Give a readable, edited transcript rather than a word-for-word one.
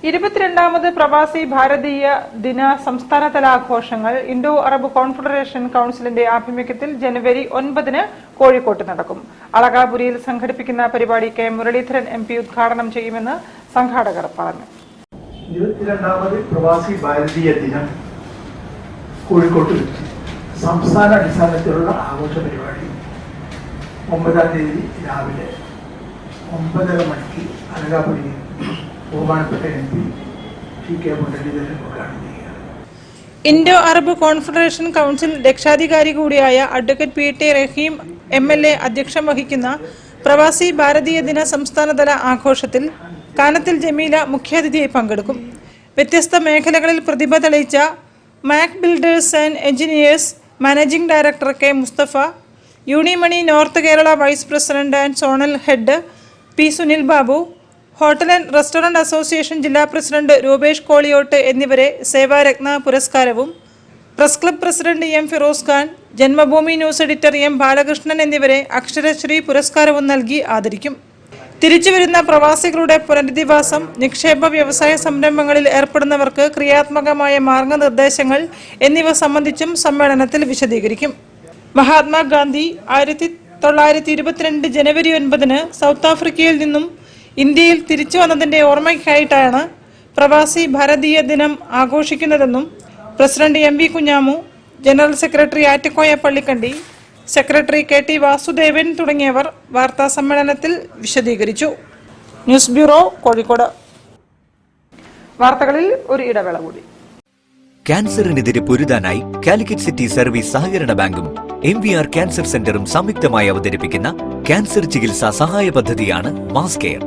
22ാമത് പ്രവാസി ഭാരതീയ ദിന സംസ്ഥാനതല ആഘോഷങ്ങൾ ഇൻഡോ അറബ് കോൺഫെഡറേഷൻ കൌൺസിലിന്റെ ആഭിമുഖ്യത്തിൽ ജനുവരി 9-ന് കോഴിക്കോട്ട് നടക്കും. അളകാപുരിയിൽ സംഘടിപ്പിക്കുന്ന പരിപാടി കെ മുരളീധരൻ MP ഉദ്ഘാടനം ചെയ്യുമെന്ന് സംഘാടകർ പറഞ്ഞു. 22ാമത് പ്രവാസി ഭാരതീയ ദിനം കോഴിക്കോട്ട് സംസ്ഥാന അടിസ്ഥാനത്തിലുള്ള ആഘോഷ പരിപാടി 9-ാം തീയതി രാവിലെ 9:30 മണിക്ക് അളകാപുരിയിൽ ബഹുമാനപ്പെട്ട MP കെ മുരളീധരൻ ഉദ്ഘാടനം ചെയ്യുകയാണ്. ഇൻഡോ അറബ് കോൺഫെഡറേഷൻ കൌൺസിൽ രക്ഷാധികാരി കൂടിയായ അഡ്വക്കേറ്റ് PT റഹീം MLA അധ്യക്ഷം വഹിക്കുന്ന പ്രവാസി ഭാരതീയ ദിന സംസ്ഥാനതല ആഘോഷത്തിൽ കാനത്തിൽ ജമീല മുഖ്യാതിഥിയായി പങ്കെടുക്കും. വ്യത്യസ്ത മേഖലകളിൽ പ്രതിഭ തെളിയിച്ച Mac builders and engineers managing director K Mustafa, Unimoni north Kerala vice president and zonal head P Sunil Babu, hotel and restaurant association ജില്ലാ പ്രസിഡന്റ് രൂപേഷ് കോളിയോട്ട് എന്നിവരെ സേവാരത്ന പുരസ്കാരവും, press club president M Firoz Khan, Janmabhumi news editor M Balakrishnan എന്നിവരെ അക്ഷരശ്രീ പുരസ്കാരവും നൽകി ആദരിക്കും. തിരിച്ചുവരുന്ന പ്രവാസികളുടെ പുനരധിവാസം, നിക്ഷേപ വ്യവസായ സംരംഭങ്ങളിൽ ഏർപ്പെടുന്നവർക്ക് ക്രിയാത്മകമായ മാർഗനിർദ്ദേശങ്ങൾ എന്നിവ സംബന്ധിച്ചും സമ്മേളനത്തിൽ വിശദീകരിക്കും. മഹാത്മാഗാന്ധി 1922 ജനുവരി 9-ന് സൗത്ത് ആഫ്രിക്കയിൽ നിന്നും ഇന്ത്യയിൽ തിരിച്ചു വന്നതിന്റെ ഓർമ്മയ്ക്കായിട്ടാണ് പ്രവാസി ഭാരതീയ ദിനം ആഘോഷിക്കുന്നതെന്നും president MV Kunhamu, general secretary Attakoya Pallikkandi, secretary KT Vasudevan തുടങ്ങിയവർ വാർത്താ സമ്മേളനത്തിൽ വിശദീകരിച്ചു. News bureau, Kozhikode. വാർത്തകളിൽ ഒരു ഇടവേള കൂടി. ക്യാൻസറിനെതിരെ പൊരുതാനായി കാലിക്കറ്റ് സിറ്റി സർവീസ് സഹകരണ ബാങ്കും MVR ക്യാൻസർ സെന്ററും സംയുക്തമായി അവതരിപ്പിക്കുന്ന ക്യാൻസർ ചികിത്സാ സഹായ പദ്ധതിയാണ് മാസ് കെയർ.